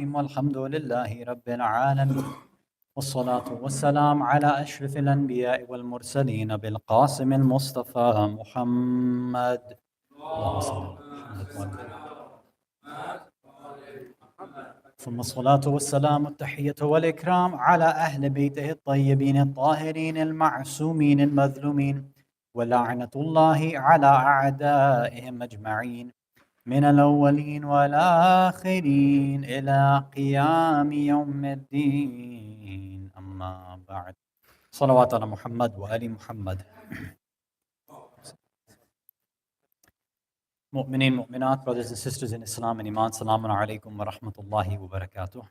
والحمد لله رب العالمين والصلاة والسلام على أشرف الأنبياء والمرسلين بالقاسم المصطفى محمد اللهم صل على محمد ثم الصلاة والسلام التحية والإكرام على أهل بيته الطيبين الطاهرين المعصومين المذلومين ولعنة الله على أعدائهم أجمعين من الأولين والآخرين إلى قيام يوم الدين أما بعد صلوات على محمد وآل محمد Mu'mineen, mu'minat, brothers and sisters in Islam and Iman, Salamun alaikum wa rahmatullahi wa barakatuh.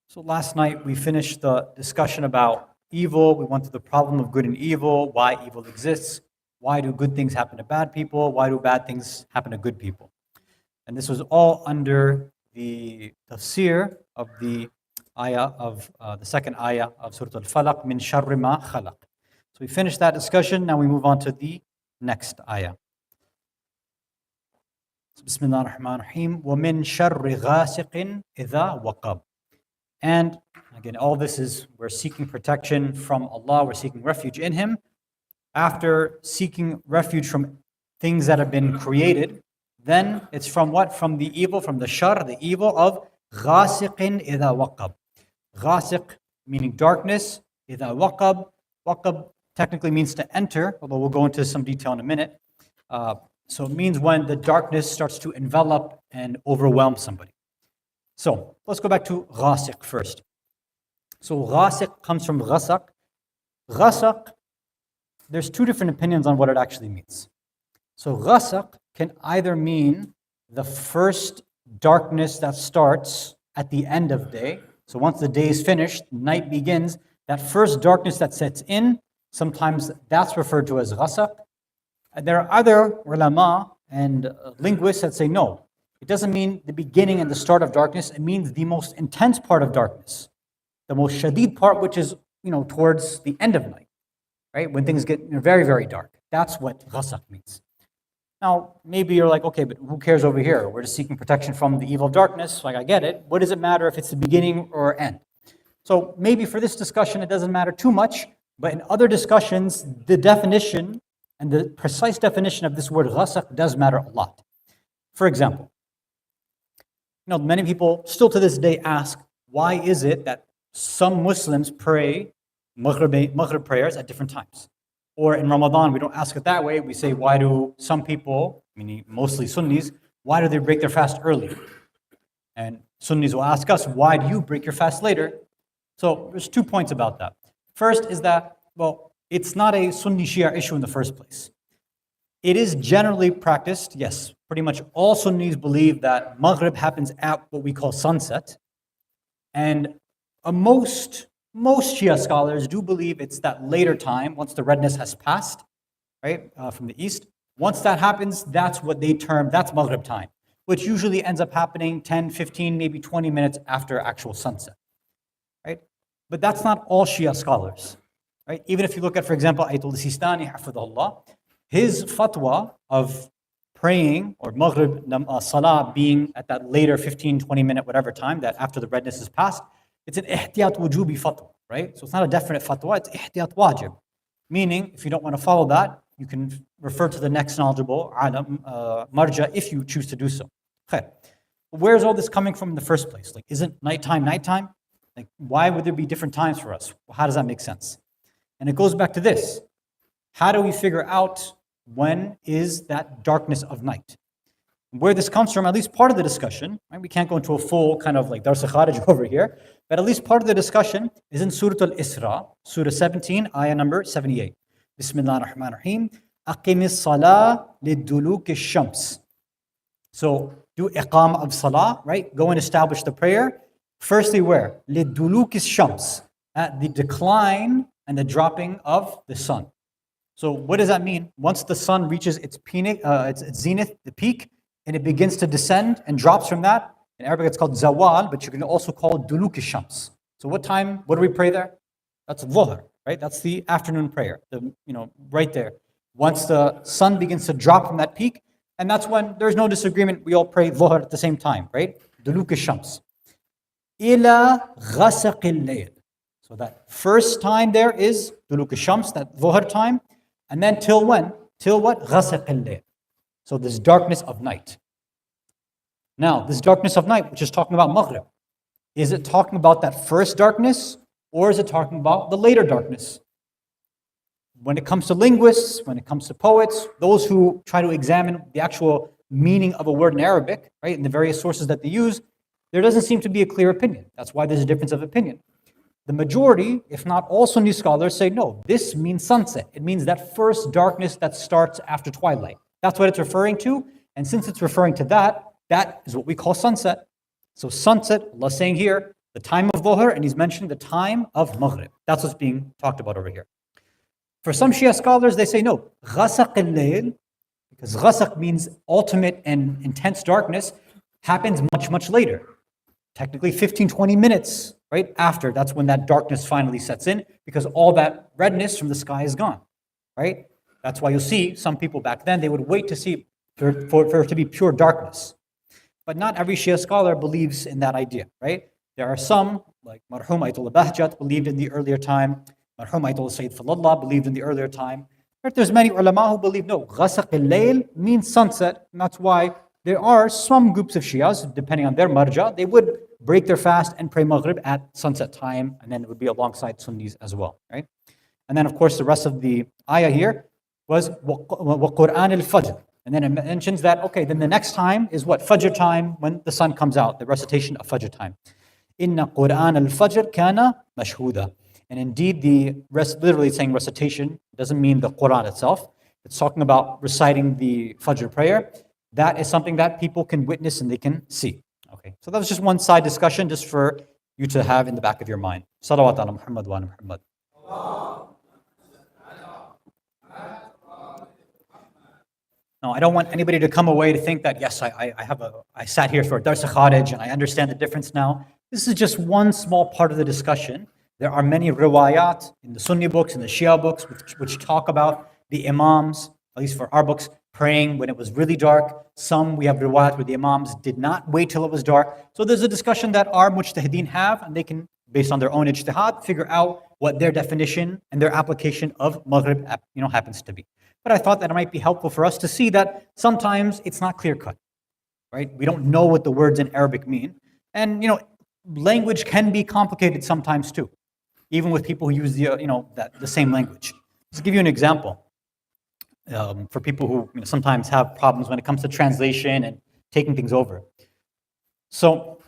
So last night we finished the discussion about evil. We went through the problem of good and evil, why evil exists, why do good things happen to bad people, why do bad things happen to good people. And this was all under the tafsir of the ayah of the second ayah of Surah Al-Falaq, min sharri ma khalaq. So we finished that discussion, now we move on to the next ayah. Bismillah ar-Rahman ar-Rahim. وَمِن شَرِّ غَاسِقٍ إِذَا وَقَبْ. And again, all this is, we're seeking protection from Allah, we're seeking refuge in Him. After seeking refuge from things that have been created, then it's from what? From the evil, from the shar, the evil of غَاسِقٍ إِذَا وَقَبْ. غَاسِق meaning darkness, إِذَا وَقَبْ. Waqab technically means to enter, although we'll go into some detail in a minute. So it means when the darkness starts to envelop and overwhelm somebody. So let's go back to ghasiq first. So ghasiq comes from ghasaq. Ghasaq, there's two different opinions on what it actually means. So ghasaq can either mean the first darkness that starts at the end of day. So once the day is finished, night begins, that first darkness that sets in, sometimes that's referred to as ghasaq. There are other ulama and linguists that say no. It doesn't mean the beginning and the start of darkness. It means the most intense part of darkness, the most shadid part, which is towards the end of night, right? When things get very, very dark. That's what ghasaq means. Now, maybe you're like, okay, but who cares over here? We're just seeking protection from the evil of darkness. Like, I get it. What does it matter if it's the beginning or end? So maybe for this discussion, it doesn't matter too much. But in other discussions, the definition and the precise definition of this word ghasaq does matter a lot. For example, many people still to this day ask, why is it that some Muslims pray Maghrib prayers at different times? Or in Ramadan, we don't ask it that way. We say, why do some people, meaning mostly Sunnis, why do they break their fast early? And Sunnis will ask us, why do you break your fast later? So there's 2 points about that. First is that, it's not a Sunni Shia issue in the first place. It is generally practiced, yes, pretty much all Sunnis believe that Maghrib happens at what we call sunset. And most Shia scholars do believe it's that later time, once the redness has passed, right, from the east. Once that happens, that's what they term, that's Maghrib time, which usually ends up happening 10, 15, maybe 20 minutes after actual sunset, right? But that's not all Shia scholars, right? Even if you look at, for example, Ayatul Sistani, hafidhullah, his fatwa of praying or Maghrib Salah being at that later 15, 20 minute, whatever time, that after the redness is passed, it's an ihtiyat wujubi fatwa, right? So it's not a definite fatwa, it's ihtiyat wajib. Meaning, if you don't want to follow that, you can refer to the next knowledgeable alam, marja, if you choose to do so. Okay. Where's all this coming from in the first place? Like, isn't nighttime? Like, why would there be different times for us? How does that make sense? And it goes back to this. How do we figure out when is that darkness of night? Where this comes from, at least part of the discussion, right? We can't go into a full kind of like Dars al-Kharij over here, but at least part of the discussion is in Surah Al-Isra, Surah 17, ayah number 78. Bismillah ar-Rahman ar-Rahim. Aqimis salah liduluki shams. So do iqam of salah, right? Go and establish the prayer. Firstly, where? Liduluki shams, at the decline and the dropping of the sun. So what does that mean? Once the sun reaches its zenith, the peak, and it begins to descend and drops from that, in Arabic it's called zawal, but you can also call it duluk shams. So what do we pray there? That's dhuhr, right? That's the afternoon prayer, right there. Once the sun begins to drop from that peak, And that's when there's no disagreement. We all pray dhuhr at the same time, right? Duluk al-shams. Ila ghasaq al-layl. So that first time there is duluk al-shams, that dhuhr time. And then till when? Till what? Ghasaq al-layl. So this darkness of night. Now, this darkness of night, which is talking about Maghrib, is it talking about that first darkness, or is it talking about the later darkness? When it comes to linguists, when it comes to poets, those who try to examine the actual meaning of a word in Arabic, right, and the various sources that they use, there doesn't seem to be a clear opinion. That's why there's a difference of opinion. The majority, if not all Sunni scholars, say no, this means sunset. It means that first darkness that starts after twilight. That's what it's referring to. And since it's referring to that, that is what we call sunset. So sunset, Allah's saying here, the time of dhuhr, and He's mentioning the time of Maghrib. That's what's being talked about over here. For some Shia scholars, they say no, ghasaq al-layl, because ghasaq means ultimate and intense darkness, happens much, much later. Technically 15, 20 minutes, right, after. That's when that darkness finally sets in, because all that redness from the sky is gone, right? That's why you'll see some people back then, they would wait to see for it to be pure darkness. But not every Shia scholar believes in that idea, right? There are some, like Marhum Ayatollah Bahjat, believed in the earlier time. Marhum Ayatollah Sayyid Fadlallah believed in the earlier time. But there's many ulama who believe, no, ghasaq al-layl means sunset. And that's why there are some groups of Shias, depending on their marja, they would break their fast and pray Maghrib at sunset time, and then it would be alongside Sunnis as well, right? And then, of course, the rest of the ayah here was وَقُرْآنِ الْفَجْرِ. And then it mentions that, okay, then the next time is what? Fajr time, when the sun comes out, the recitation of Fajr time. Inna Qur'an al-Fajr kana mashhuda. And indeed, literally saying recitation doesn't mean the Quran itself. It's talking about reciting the Fajr prayer. That is something that people can witness and they can see. Okay, so that was just one side discussion, just for you to have in the back of your mind. Salawat ala Muhammad wa ala Muhammad. No, I don't want anybody to come away to think that, yes, I sat here for a Dars Kharij and I understand the difference now. This is just one small part of the discussion. There are many riwayat in the Sunni books and the Shia books which talk about the Imams, at least for our books, praying when it was really dark. Some we have riwayat where the Imams did not wait till it was dark. So there's a discussion that our mujtahideen have, and they can, based on their own ijtihad, figure out what their definition and their application of Maghrib happens to be. But I thought that it might be helpful for us to see that sometimes it's not clear-cut, right? We don't know what the words in Arabic mean. And, language can be complicated sometimes too, even with people who use the same language. Let's give you an example for people who sometimes have problems when it comes to translation and taking things over. So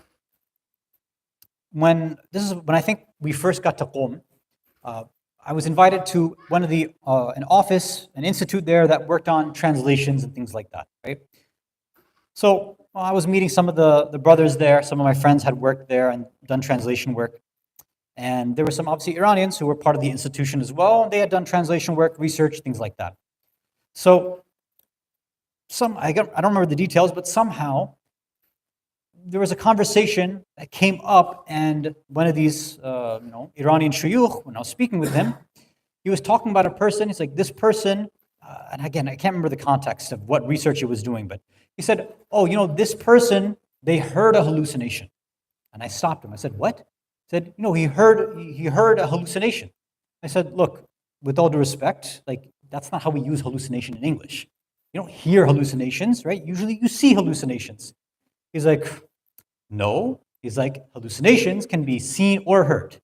when I think we first got to Qom, I was invited to one of an institute there that worked on translations and things like that, right? So I was meeting some of the brothers there. Some of my friends had worked there and done translation work. And there were some obviously Iranians who were part of the institution as well. They had done translation work, research, things like that. So I don't remember the details, but somehow there was a conversation that came up, and one of these Iranian shuyukh, when I was speaking with him, he was talking about a person. He's like, this person, and again, I can't remember the context of what research he was doing, but he said, this person, they heard a hallucination. And I stopped him. I said, what? He said, he heard a hallucination. I said, look, with all due respect, that's not how we use hallucination in English. You don't hear hallucinations, right? Usually you see hallucinations. He's like, no. He's like, hallucinations can be seen or heard.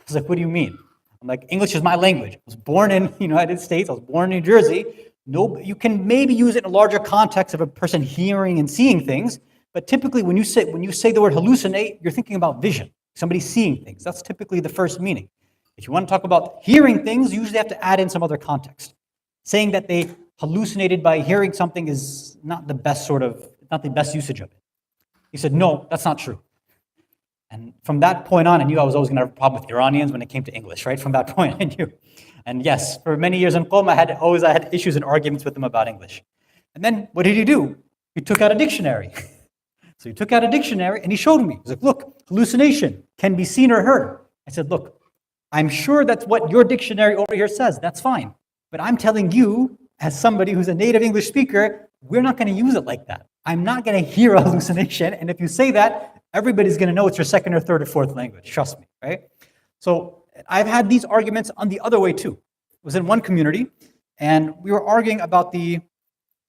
I was like, what do you mean? I'm like, English is my language. I was born in the United States. I was born in New Jersey. No, you can maybe use it in a larger context of a person hearing and seeing things, but typically when you say the word hallucinate, you're thinking about vision, somebody seeing things. That's typically the first meaning. If you want to talk about hearing things, you usually have to add in some other context. Saying that they hallucinated by hearing something is not the best usage of it. He said, no, that's not true. And from that point on, I knew I was always going to have a problem with Iranians when it came to English, right? From that point, I knew. And yes, for many years in Qom, I had issues and arguments with him about English. And then what did he do? He took out a dictionary. So he took out a dictionary and he showed me. He's like, look, hallucination can be seen or heard. I said, look, I'm sure that's what your dictionary over here says. That's fine. But I'm telling you, as somebody who's a native English speaker, we're not going to use it like that. I'm not going to hear a hallucination. And if you say that, everybody's going to know it's your second or third or fourth language. Trust me, right? So I've had these arguments on the other way too. It was in one community, and we were arguing about the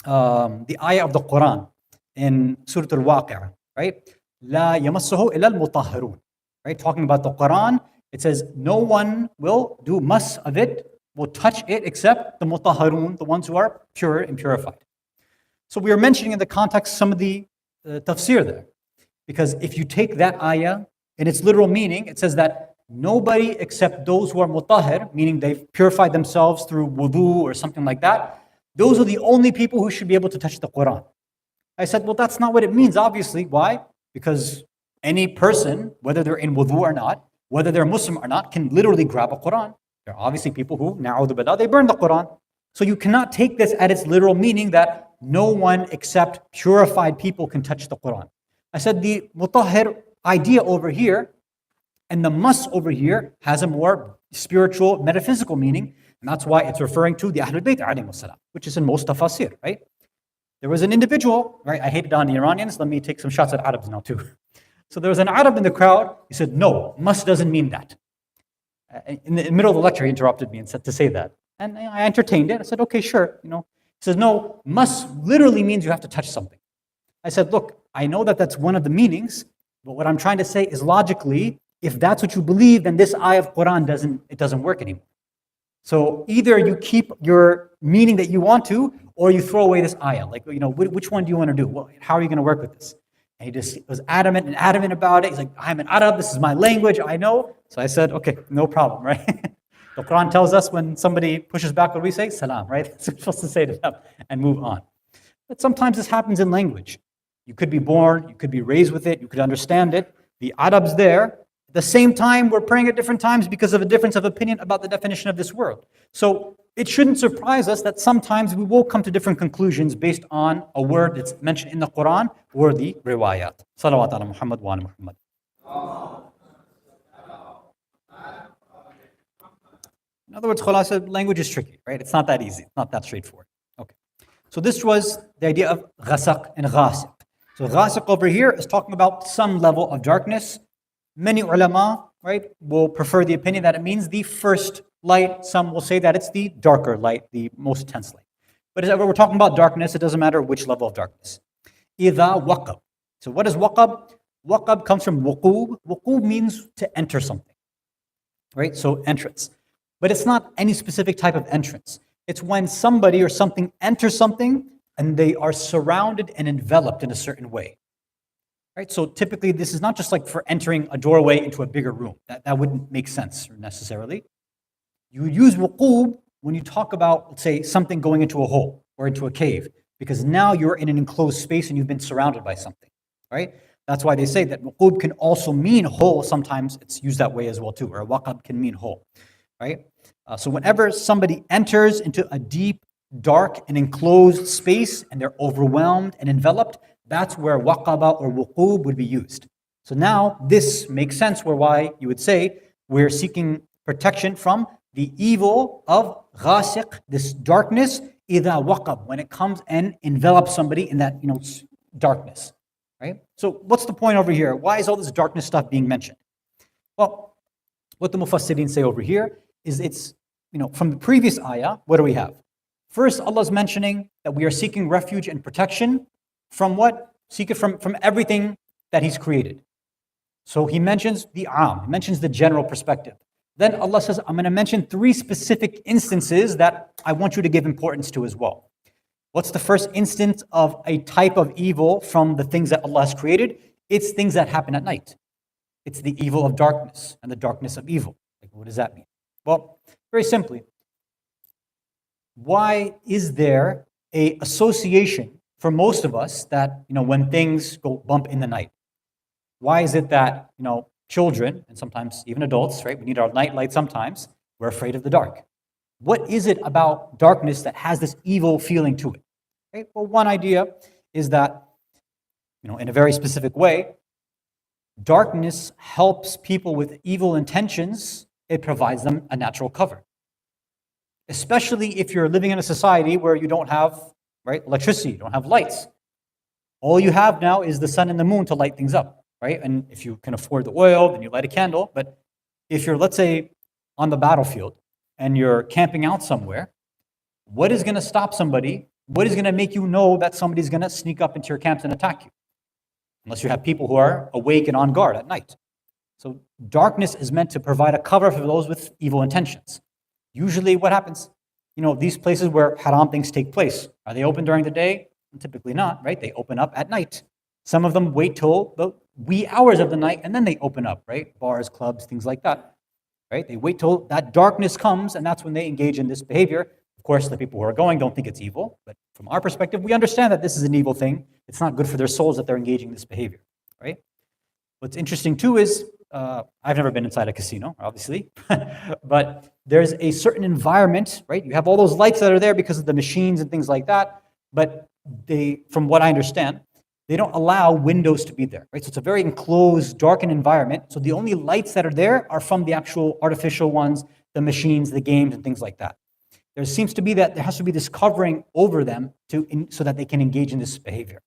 ayah of the Quran in Surah Al-Waqi'ah, right? لا يمسه إلا المطهرون, right? Talking about the Quran, it says no one will do mas of it, will touch it except the mutahharun, the ones who are pure and purified. So we are mentioning in the context some of the tafsir there. Because if you take that ayah in its literal meaning, it says that nobody except those who are mutahhir, meaning they've purified themselves through wudu or something like that, those are the only people who should be able to touch the Quran. I said, well, that's not what it means, obviously. Why? Because any person, whether they're in wudu or not, whether they're Muslim or not, can literally grab a Quran. There are obviously people who, na'udhu billah, they burn the Quran. So you cannot take this at its literal meaning that no one except purified people can touch the Quran. I said the mutahhir idea over here and the mas over here has a more spiritual, metaphysical meaning, and that's why it's referring to the Ahlul Bayt alayhimus salam, which is in most tafasir, right? There was an individual, right? I hate it on the Iranians. Let me take some shots at Arabs now too. So there was an Arab in the crowd. He said, no, must doesn't mean that. In the middle of the lecture, he interrupted me and said to say that. And I entertained it. I said, okay, sure. He says, no, must literally means you have to touch something. I said, look, I know that that's one of the meanings, but what I'm trying to say is logically, if that's what you believe, then this ayah of Quran doesn't work anymore. So either you keep your meaning that you want to, or you throw away this ayah. Like, which one do you want to do? Well, how are you going to work with this? And he just was adamant about it. He's like, I'm an Arab, this is my language, I know. So I said, okay, no problem, right? The Quran tells us when somebody pushes back, what do we say? Salam, right? That's what we're supposed to say to them and move on. But sometimes this happens in language. You could be born, you could be raised with it, you could understand it. The Arabs there, at the same time, we're praying at different times because of a difference of opinion about the definition of this word. So it shouldn't surprise us that sometimes we will come to different conclusions based on a word that's mentioned in the Quran or the riwayat. Salawat ala Muhammad wa ala Muhammad. In other words, khulasa, language is tricky, right? It's not that easy. It's not that straightforward. Okay. So this was the idea of ghasaq and ghasiq. So ghasiq over here is talking about some level of darkness. Many ulama, right, will prefer the opinion that it means the first light. Some will say that it's the darker light, the most intense light. But as we're talking about darkness, it doesn't matter which level of darkness. إِذَا waqab. So what is waqab? Waqab comes from wuqub. Wuqub means to enter something, right? So entrance. But it's not any specific type of entrance. It's when somebody or something enters something and they are surrounded and enveloped in a certain way. Right? So typically this is not just like for entering a doorway into a bigger room. That wouldn't make sense necessarily. You use wuqub when you talk about, let's say, something going into a hole or into a cave, because now you're in an enclosed space and you've been surrounded by something, right? That's why they say that wuqub can also mean hole. Sometimes it's used that way as well too, or waqab can mean hole, right? So whenever somebody enters into a deep, dark, and enclosed space and they're overwhelmed and enveloped, that's where waqaba or wuqub would be used. So now this makes sense why you would say we're seeking protection from the evil of ghasiq, this darkness, idha waqab, when it comes and envelops somebody in that darkness. Right? So what's the point over here? Why is all this darkness stuff being mentioned? Well, what the mufassirin say over here is it's, from the previous ayah, what do we have? First, Allah is mentioning that we are seeking refuge and protection from what? Seek it from everything that He's created. So He mentions the He mentions the general perspective. Then Allah says, I'm going to mention 3 specific instances that I want you to give importance to as well. What's the first instance of a type of evil from the things that Allah has created? It's things that happen at night. It's the evil of darkness and the darkness of evil. Like, what does that mean? Well, very simply, why is there an association for most of us that, when things go bump in the night? Why is it that, children, and sometimes even adults, right, we need our night light sometimes, we're afraid of the dark? What is it about darkness that has this evil feeling to it? Right? Well, one idea is that, in a very specific way, darkness helps people with evil intentions. It provides them a natural cover. Especially if you're living in a society where you don't have right? Electricity, you don't have lights. All you have now is the sun and the moon to light things up, right? And if you can afford the oil, then you light a candle. But if you're, let's say, on the battlefield and you're camping out somewhere, what is going to stop somebody? What is going to make you know that somebody's going to sneak up into your camps and attack you? Unless you have people who are awake and on guard at night. So darkness is meant to provide a cover for those with evil intentions. Usually what happens? These places where haram things take place, are they open during the day? Typically not, right? They open up at night. Some of them wait till the wee hours of the night and then they open up, right? Bars, clubs, things like that, right? They wait till that darkness comes and that's when they engage in this behavior. Of course, the people who are going don't think it's evil, but from our perspective, we understand that this is an evil thing. It's not good for their souls that they're engaging in this behavior, right? What's interesting too is, I've never been inside a casino, obviously, but there's a certain environment, right? You have all those lights that are there because of the machines and things like that, but from what I understand, they don't allow windows to be there, right? So it's a very enclosed, darkened environment. So the only lights that are there are from the actual artificial ones, the machines, the games, and things like that. There seems to be that there has to be this covering over them so that they can engage in this behavior,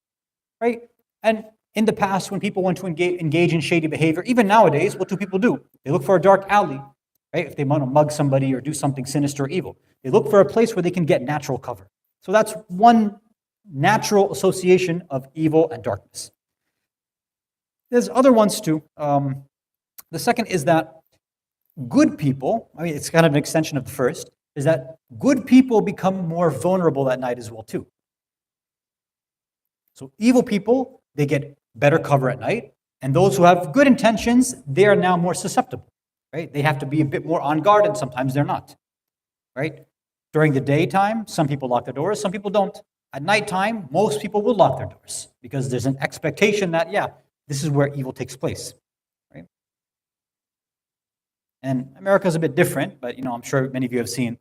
right? And in the past, when people want to engage in shady behavior, even nowadays, what do people do? They look for a dark alley, right? If they want to mug somebody or do something sinister or evil, they look for a place where they can get natural cover. So that's one natural association of evil and darkness. There's other ones too. The second is that good people, it's kind of an extension of the first, is that good people become more vulnerable at night as well too. So evil people, they get better cover at night, and those who have good intentions, they are now more susceptible, right? They have to be a bit more on guard, and sometimes they're not, right? During the daytime, some people lock their doors, some people don't. At nighttime, most people will lock their doors because there's an expectation that, this is where evil takes place, right? And America's a bit different, but I'm sure many of you have seen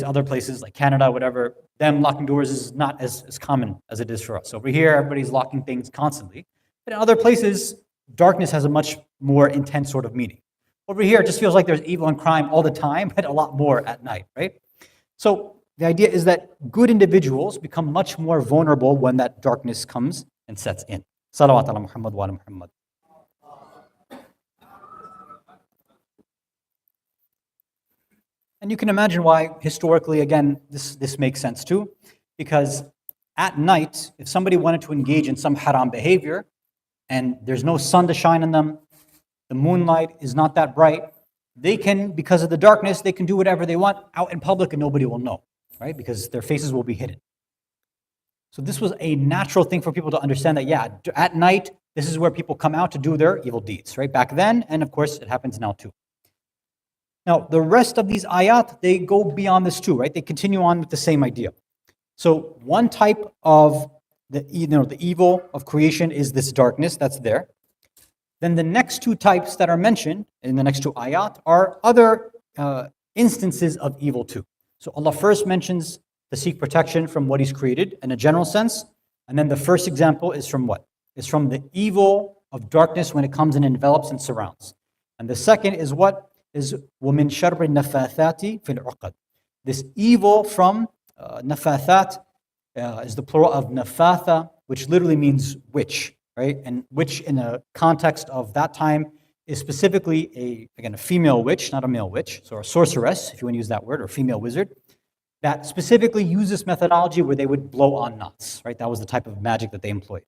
other places like Canada, whatever, them locking doors is not as common as it is for us. Over here, everybody's locking things constantly. But in other places, darkness has a much more intense sort of meaning. Over here, it just feels like there's evil and crime all the time, but a lot more at night, right? So the idea is that good individuals become much more vulnerable when that darkness comes and sets in. Salawat ala Muhammad wa ala Muhammad. And you can imagine why, historically, again, this makes sense too, because at night, if somebody wanted to engage in some haram behavior, and there's no sun to shine on them, the moonlight is not that bright, they can, because of the darkness, they can do whatever they want out in public and nobody will know, right? Because their faces will be hidden. So this was a natural thing for people to understand that, at night, this is where people come out to do their evil deeds, right? Back then, and of course, it happens now too. Now, the rest of these ayat, they go beyond this too, right? They continue on with the same idea. So one type of the evil of creation is this darkness that's there. Then the next two types that are mentioned in the next two ayat are other instances of evil too. So Allah first mentions to seek protection from what He's created in a general sense. And then the first example is from what? It's from the evil of darkness when it comes and envelops and surrounds. And the second is what? Is وَمِن شَرِّ النَّفَّاثَاتِ فِي الْعُقَدِ. This evil from nafathat is the plural of nafatha, which literally means witch, right? And witch in a context of that time is specifically a female witch, not a male witch, so a sorceress, if you want to use that word, or female wizard, that specifically uses methodology where they would blow on knots, right? That was the type of magic that they employed.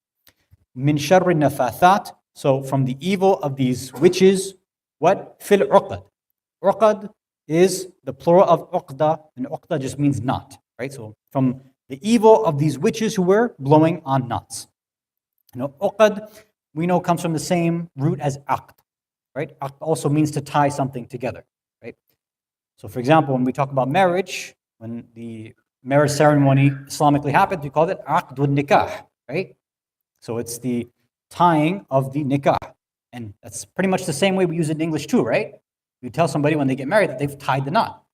Min sharri nafathat, so from the evil of these witches, what? Fil uqad. Uqad is the plural of uqda, and uqda just means knot, right? So from the evil of these witches who were blowing on knots. Uqad, we know, comes from the same root as aqd, right? Aqd also means to tie something together, right? So for example, when we talk about marriage, when the marriage ceremony Islamically happens, we call it aqdul nikah, right? So it's the tying of the nikah. And that's pretty much the same way we use it in English too, right? You tell somebody when they get married that they've tied the knot,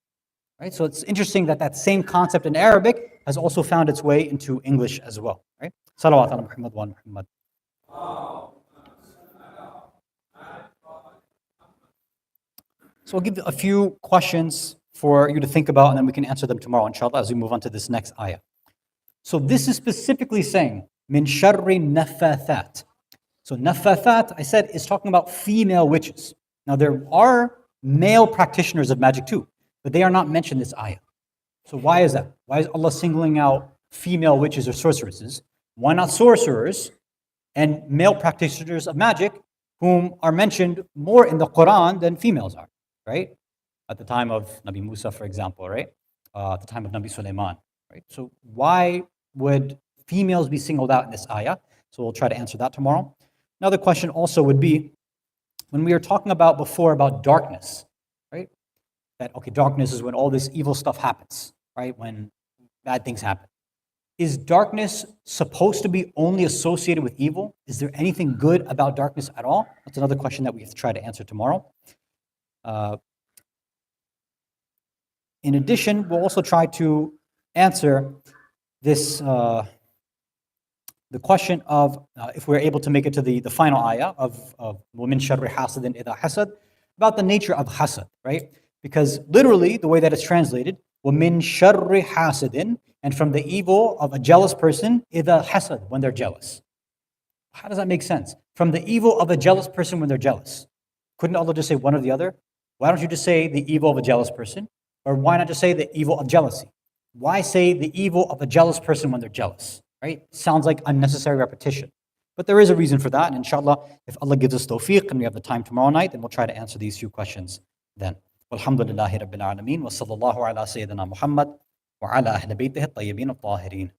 right? So it's interesting that that same concept in Arabic has also found its way into English as well, right? Salawat ala Muhammad wa Muhammad. So I'll give a few questions for you to think about, and then we can answer them tomorrow, inshallah, as we move on to this next ayah. So this is specifically saying, min sharri nafathat. So nafathat, I said, is talking about female witches. Now there are male practitioners of magic too, but they are not mentioned in this ayah. So why is that? Why is Allah singling out female witches or sorceresses? Why not sorcerers and male practitioners of magic, whom are mentioned more in the Quran than females are, right? At the time of Nabi Musa, for example, right? At the time of Nabi Sulaiman, right? So why would females be singled out in this ayah? So we'll try to answer that tomorrow. Another question also would be, when we were talking about before about darkness, right? That, okay, darkness is when all this evil stuff happens, right? When bad things happen. Is darkness supposed to be only associated with evil? Is there anything good about darkness at all? That's another question that we have to try to answer tomorrow. In addition, we'll also try to answer this, the question of if we're able to make it to the final ayah of وَمِن شَرِّ حَاسِدٍ إِذَا حَسَدٍ, about the nature of hasad, right? Because literally, the way that it's translated, وَمِن شَرِّ حَاسِدٍ, and from the evil of a jealous person, إِذَا حَسَد, when they're jealous. How does that make sense? From the evil of a jealous person when they're jealous. Couldn't Allah just say one or the other? Why don't you just say the evil of a jealous person? Or why not just say the evil of jealousy? Why say the evil of a jealous person when they're jealous? Right? Sounds like unnecessary repetition. But there is a reason for that. And inshallah, if Allah gives us tawfiq and we have the time tomorrow night, then we'll try to answer these few questions then. Walhamdulillahi Rabbil Alameen. Wa sallallahu ala Sayyidina Muhammad wa ala ahli baytihi at-tayyibin at-tahirin.